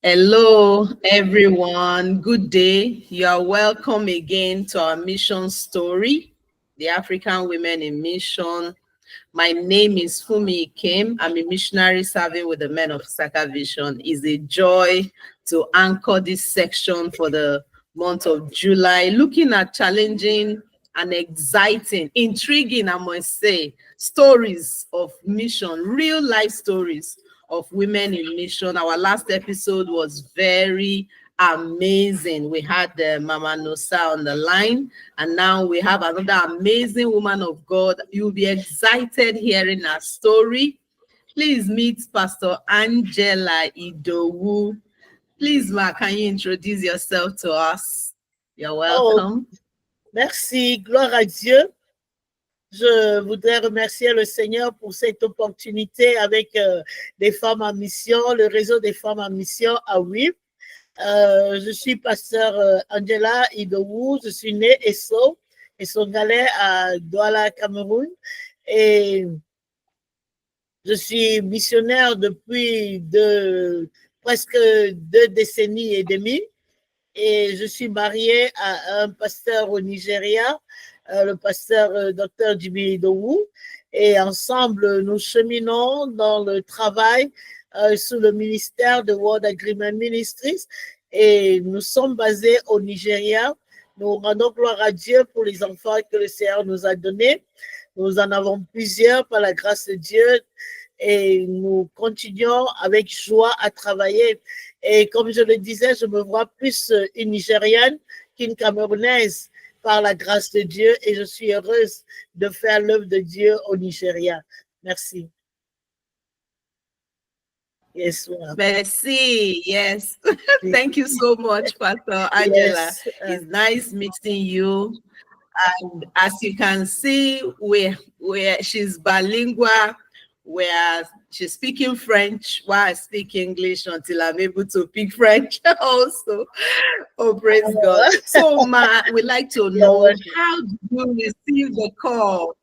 Hello, everyone. Good day. You are welcome again to our mission story, the African Women in Mission. My name is Fumi Ikem. I'm a missionary serving with the Men of Saka Vision. It's a joy to anchor this section for the month of July, looking at challenging and exciting, intriguing, I must say, stories of mission, real life stories of women in mission. Our last episode was very amazing. We had Mama Nosa on the line, and now we have another amazing woman of God. You'll be excited hearing her story. Please meet Pastor Angela Idowu. Please, Ma, can you introduce yourself to us? You're Oh, welcome. merci, gloire à Dieu. Je voudrais remercier le Seigneur pour cette opportunité avec des femmes en mission, le réseau des femmes en mission à WIP. Je suis pasteur Angela Idowu, je suis née et Songalais à Douala, Cameroun. Et je suis missionnaire depuis presque 2 décennies et demie. Et je suis mariée à un pasteur au Nigeria, le pasteur Dr Jimmy Idowu. Et ensemble, nous cheminons dans le travail sous le ministère de World Agreement Ministries. Et nous sommes basés au Nigeria. Nous rendons gloire à Dieu pour les enfants que le Seigneur nous a donnés. Nous en avons plusieurs par la grâce de Dieu. Et nous continuons avec joie à travailler. Et comme je le disais, je me vois plus une Nigériane qu'une Camerounaise par la grâce de Dieu et je suis heureuse de faire l'œuvre de Dieu au Nigeria. Merci. Yes, merci. Yes. Thank you so much, Pastor Angela. Yes. It's nice meeting you. And as you can see, she's bilingual, where she's speaking French while I speak English until I'm able to speak French also. Oh, praise God. So, Ma, we'd like to know, how did you receive the call?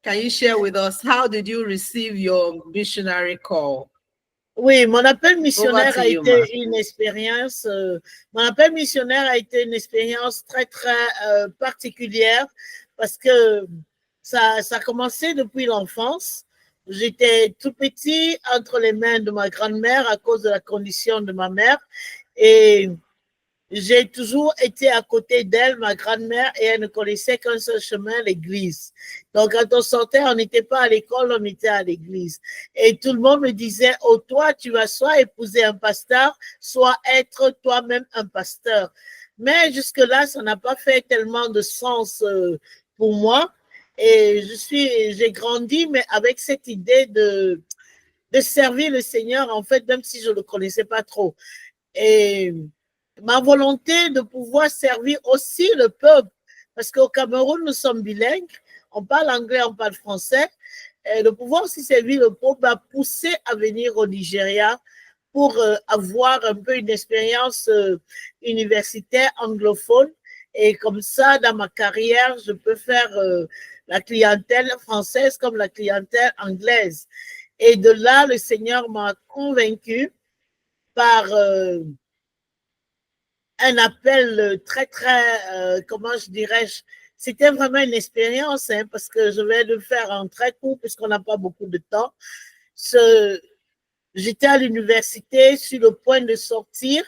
Can you share with us, how did you receive your missionary call? Oui, mon appel missionnaire a été une expérience. Mon appel missionnaire a été une expérience très très particulière parce que ça a commencé depuis l'enfance. J'étais tout petit entre les mains de ma grand-mère à cause de la condition de ma mère et j'ai toujours été à côté d'elle, ma grand-mère, et elle ne connaissait qu'un seul chemin, l'église. Donc, quand on sortait, on n'était pas à l'école, on était à l'église. Et tout le monde me disait, oh, toi, tu vas soit épouser un pasteur, soit être toi-même un pasteur. Mais jusque-là, ça n'a pas fait tellement de sens pour moi. Et j'ai grandi, mais avec cette idée de servir le Seigneur, en fait, même si je ne le connaissais pas trop. Et ma volonté de pouvoir servir aussi le peuple, parce qu'au Cameroun, nous sommes bilingues, on parle anglais, on parle français, et de pouvoir aussi servir le peuple m'a poussé à venir au Nigeria pour avoir un peu une expérience universitaire anglophone. Et comme ça, dans ma carrière, je peux faire la clientèle française comme la clientèle anglaise. Et de là, le Seigneur m'a convaincu par un appel très, très, comment je dirais-je, c'était vraiment une expérience, hein, parce que je vais le faire en très court, puisqu'on n'a pas beaucoup de temps. J'étais à l'université sur le point de sortir,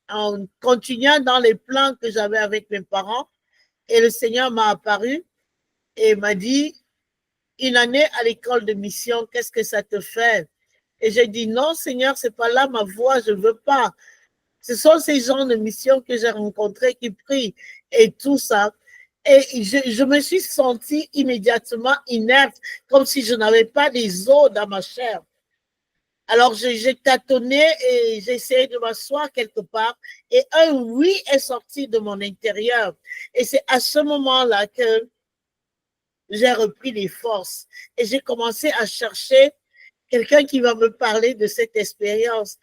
en continuant dans les plans que j'avais avec mes parents, et le Seigneur m'a apparu et m'a dit, une année à l'école de mission, qu'est-ce que ça te fait? Et j'ai dit, non, Seigneur, c'est pas là ma voie, je veux pas. Ce sont ces gens de mission que j'ai rencontrés qui prient et tout ça. Et je me suis sentie immédiatement inerte, comme si je n'avais pas des os dans ma chair. Alors, j'ai tâtonné et j'ai essayé de m'asseoir quelque part et un oui est sorti de mon intérieur. Et c'est à ce moment-là que j'ai repris les forces et j'ai commencé à chercher quelqu'un qui va me parler de cette expérience.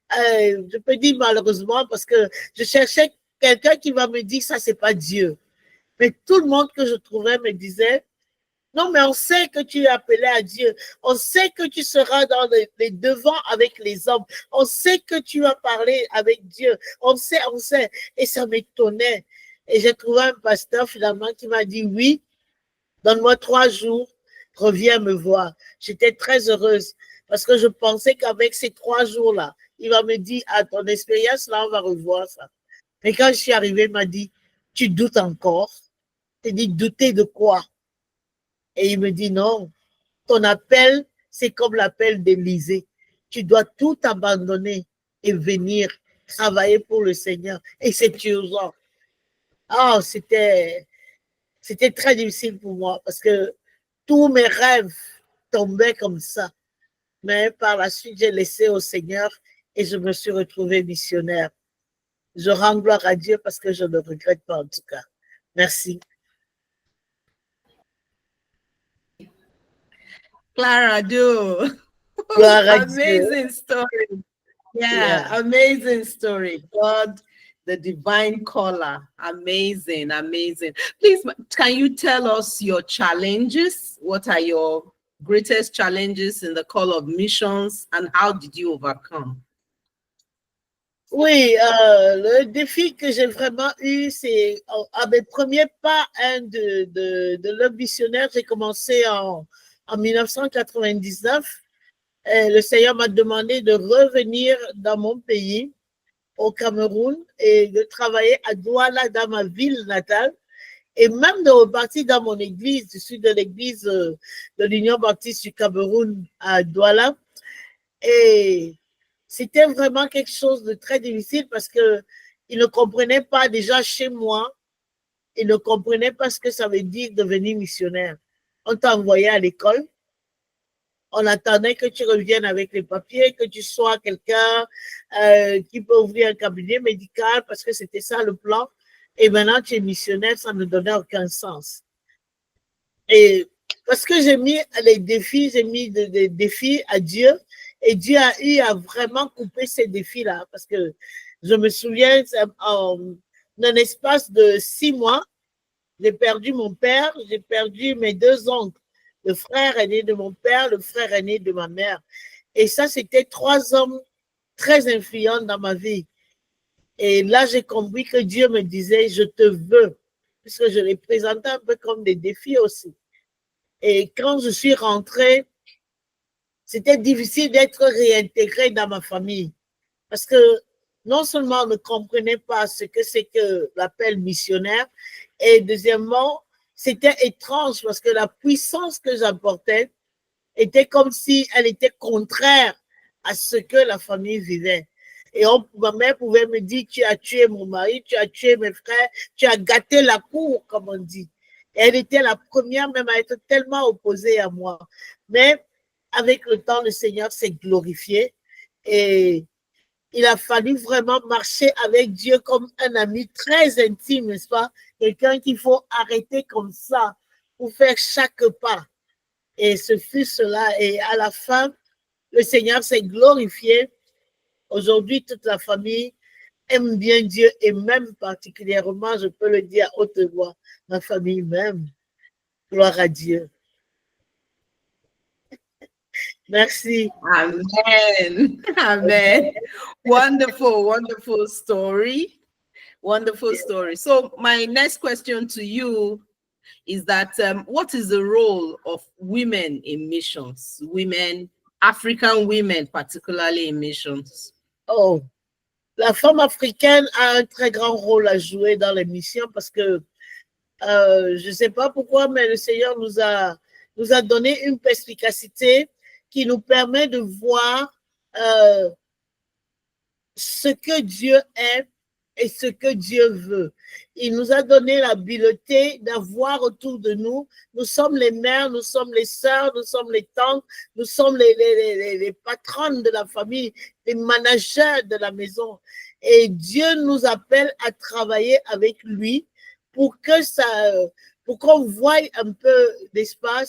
Je peux dire malheureusement parce que je cherchais quelqu'un qui va me dire ça, c'est pas Dieu. Mais tout le monde que je trouvais me disait, Non, mais on sait que tu es appelé à Dieu. On sait que tu seras dans les devants avec les hommes. On sait que tu vas parler avec Dieu. On sait, on sait. Et ça m'étonnait. Et j'ai trouvé un pasteur finalement qui m'a dit, oui, donne-moi 3 jours, reviens me voir. J'étais très heureuse parce que je pensais qu'avec ces 3 jours-là, il va me dire, à ton expérience, là, on va revoir ça. Mais quand je suis arrivée, il m'a dit, tu doutes encore? J'ai dit, douter de quoi? Et il me dit, non, ton appel, c'est comme l'appel d'Élisée. Tu dois tout abandonner et venir travailler pour le Seigneur. Et c'est urgent. Ah, c'était très difficile pour moi parce que tous mes rêves tombaient comme ça. Mais par la suite, j'ai laissé au Seigneur et je me suis retrouvée missionnaire. Je rends gloire à Dieu parce que je ne regrette pas en tout cas. Merci. Clara Do. Amazing story. Yeah, amazing story. God, the divine caller. Amazing, amazing. Please, can you tell us your challenges? What are your greatest challenges in the call of missions and how did you overcome? Oui, le défi que j'ai vraiment eu, c'est à mes premiers pas de l'œuvre missionnaire, j'ai commencé en 1999. Le Seigneur m'a demandé de revenir dans mon pays, au Cameroun, et de travailler à Douala, dans ma ville natale, et même de repartir dans mon église. Je suis de l'église de l'Union baptiste du Cameroun à Douala. Et c'était vraiment quelque chose de très difficile parce qu'ils ne comprenaient pas déjà chez moi, ils ne comprenaient pas ce que ça veut dire devenir missionnaire. On t'a envoyé à l'école, on attendait que tu reviennes avec les papiers, que tu sois quelqu'un qui peut ouvrir un cabinet médical parce que c'était ça le plan. Et maintenant, tu es missionnaire, ça ne donnait aucun sens. Et parce que j'ai mis les défis, j'ai mis des défis à Dieu. Et Dieu a eu à vraiment couper ces défis-là. Parce que je me souviens, en un espace de 6 mois, j'ai perdu mon père, j'ai perdu mes 2 oncles, le frère aîné de mon père, le frère aîné de ma mère. Et ça, c'était 3 hommes très influents dans ma vie. Et là, j'ai compris que Dieu me disait, je te veux, puisque je les présentais un peu comme des défis aussi. Et quand je suis rentrée, c'était difficile d'être réintégrée dans ma famille. Parce que non seulement on ne comprenait pas ce que c'est que l'appel missionnaire, et deuxièmement, c'était étrange parce que la puissance que j'apportais était comme si elle était contraire à ce que la famille vivait. Et ma mère pouvait me dire, tu as tué mon mari, tu as tué mes frères, tu as gâté la cour, comme on dit. Et elle était la première même à être tellement opposée à moi. Mais avec le temps, le Seigneur s'est glorifié et il a fallu vraiment marcher avec Dieu comme un ami très intime, n'est-ce pas? Quelqu'un qu'il faut arrêter comme ça pour faire chaque pas. Et ce fut cela. Et à la fin, le Seigneur s'est glorifié. Aujourd'hui, toute la famille aime bien Dieu et même particulièrement, je peux le dire à haute voix, ma famille même. Gloire à Dieu. Merci. Amen. Amen. Wonderful, wonderful story. Wonderful story. So my next question to you is that what is the role of women in missions? Women, African women, particularly in missions. Oh, la femme africaine a un très grand rôle à jouer dans les missions parce que je ne sais pas pourquoi, mais le Seigneur nous a donné une perspicacité qui nous permet de voir ce que Dieu est et ce que Dieu veut. Il nous a donné l'habileté d'avoir autour de nous, nous sommes les mères, nous sommes les sœurs, nous sommes les tantes, nous sommes les patronnes de la famille, les managers de la maison. Et Dieu nous appelle à travailler avec lui pour qu'on voie un peu, n'est-ce pas,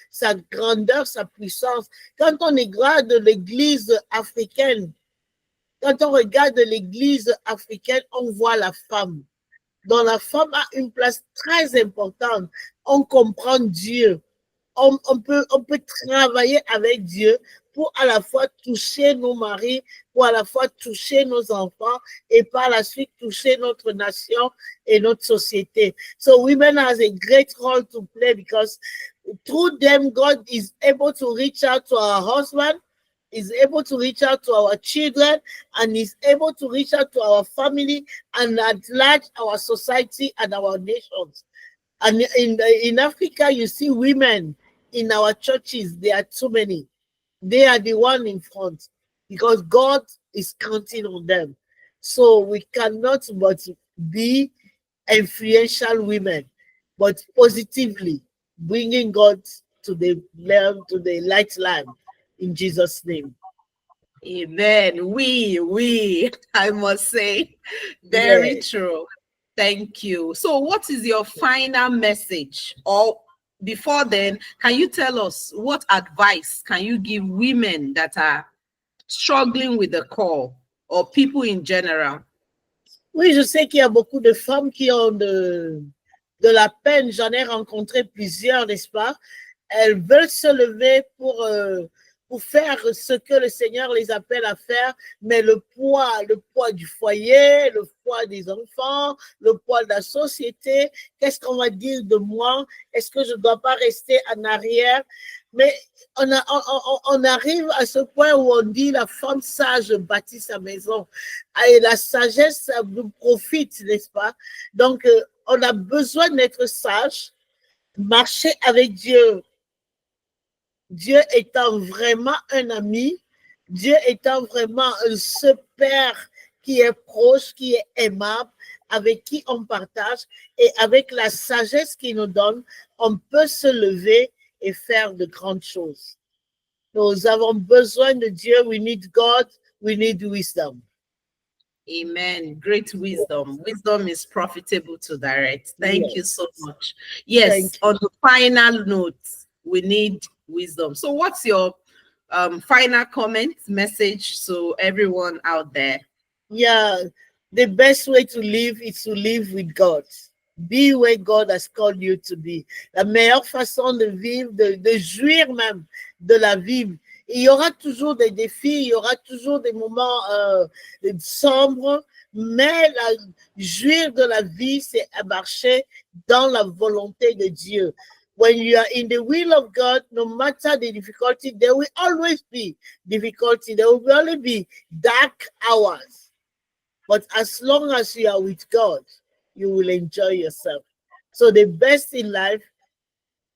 sa grandeur, sa puissance. Quand on regarde l'Église africaine, quand on regarde l'Église africaine, on voit la femme. Donc la femme a une place très importante. On comprend Dieu. on peut travailler avec Dieu pour à la fois toucher nos maris, pour à la fois toucher nos enfants et par la suite toucher notre nation et notre société. So women has a great role to play because through them, God is able to reach out to our husband, is able to reach out to our children, and is able to reach out to our family and at large our society and our nations. And in Africa, you see women in our churches, there are too many. They are the one in front because God is counting on them. So we cannot but be influential women, but positively bringing God to the light lamp in Jesus' name. Amen. We, I must say, very true. Thank you. So what is your final message? Or before then, can you tell us what advice can you give women that are struggling with the call or people in general? Oui, je sais qu'il y a beaucoup de femmes qui ont de la peine. J'en ai rencontré plusieurs, n'est-ce pas? Elles veulent se lever pour faire ce que le Seigneur les appelle à faire, mais le poids du foyer, le poids des enfants, le poids de la société, qu'est-ce qu'on va dire de moi? Est-ce que je ne dois pas rester en arrière? Mais on arrive à ce point où on dit la femme sage bâtit sa maison. Et la sagesse nous profite, n'est-ce pas? Donc, on a besoin d'être sage, marcher avec Dieu. Dieu étant vraiment un ami, Dieu étant vraiment ce Père qui est proche, qui est aimable, avec qui on partage et avec la sagesse qu'il nous donne, on peut se lever et faire de grandes choses. Nous avons besoin de Dieu. We need God. We need wisdom. Amen. Great wisdom. Wisdom is profitable to direct. Thank you so much. Yes, on the final note, we need wisdom. So what's your final comment message to everyone out there? Yeah, the best way to live is to live with God. Be where God has called you to be. La meilleure façon de vivre, de jouir même de la vie. Il y aura toujours des défis, il y aura toujours des moments sombres, mais jouir de la vie, c'est marcher dans la volonté de Dieu. When you are in the will of God, no matter the difficulty, there will always be difficulty. There will only be dark hours. But as long as you are with God, you will enjoy yourself. So the best in life,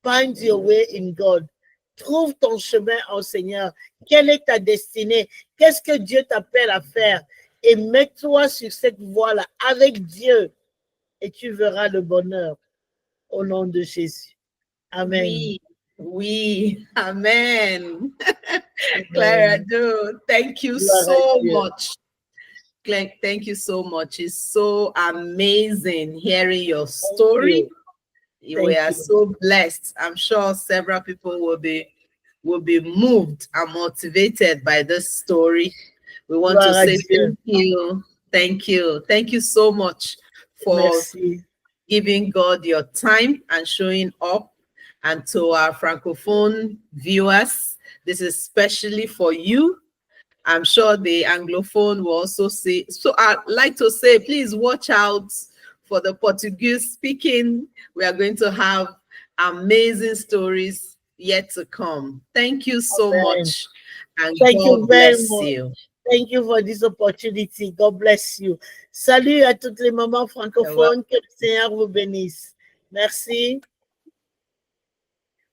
find your way in God. Trouve ton chemin au Seigneur. Quelle est ta destinée? Qu'est-ce que Dieu t'appelle à faire? Et mets-toi sur cette voie-là avec Dieu et tu verras le bonheur au nom de Jésus. Amen. Oui, amen. Clara, thank you so much. Thank you so much. It's so amazing hearing your story. We are so blessed. I'm sure several people will be moved and motivated by this story. We want to say thank you. Thank you. Thank you so much for giving God your time and showing up. And to our Francophone viewers, this is especially for you. I'm sure the Anglophone will also say. So I'd like to say, please watch out for the Portuguese speaking. We are going to have amazing stories yet to come. Thank you so much. And God bless you. Thank you for this opportunity. God bless you. Salut à toutes les mamans francophones. Que le Seigneur vous bénisse. Merci.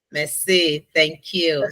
Merci. Thank you.